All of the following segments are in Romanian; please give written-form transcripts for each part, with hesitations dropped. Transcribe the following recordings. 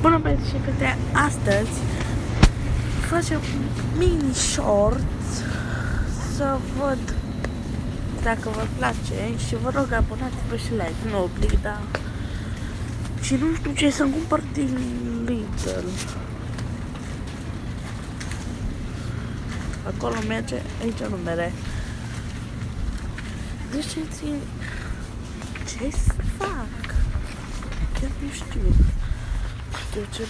Bună băieți și fete, astăzi facem mini shorts să văd dacă vă place și vă rog abonați-vă și like, nu oblig, dar și nu știu ce să-mi cumpăr din Lidl. Acolo merge, aici nu mere. Ziceți-mi ce să fac? Chiar nu știu. De ce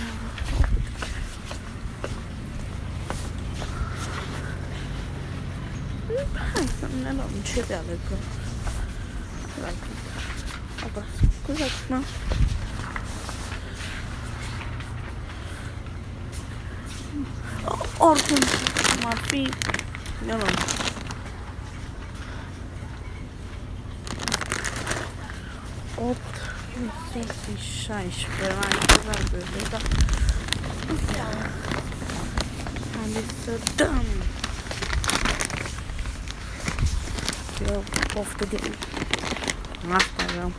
hai să ne luăm cereale, că apa, scuzați-mă. Oricum cum ar fi, ne luăm 8, 16, mai exact, dar haideți să dăm. Eu poftă de asta aveam.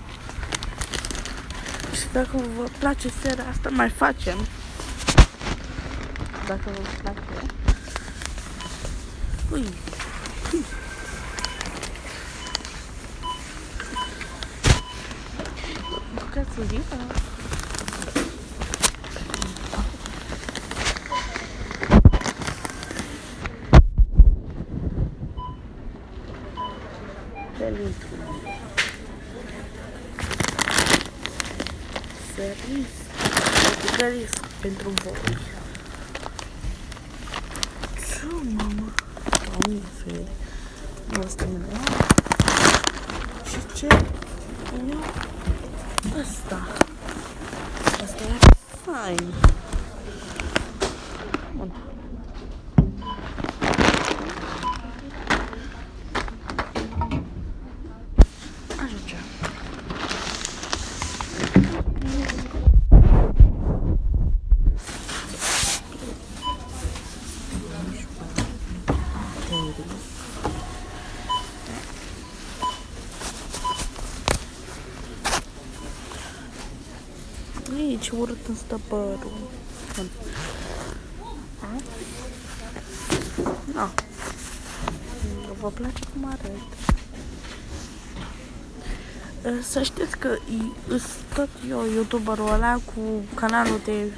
Și dacă vă place seara asta, mai facem. Dacă vă place. Ui. Bucățulită. Să risc pentru voi. Ce, mama? Doamne, fere. Nu asta e mea. Și ce? Asta. Asta e fain. Bun. Ajunge. Ce urât îmi stă părul. Da. Vă place cum arăt. Să știți că tot eu, youtuberul ăla cu canalul de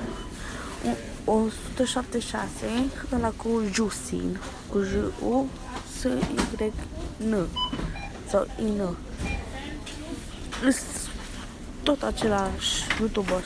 176, ăla cu Jusin, cu J-U-S-Y-N sau I-N. Tot același youtuber.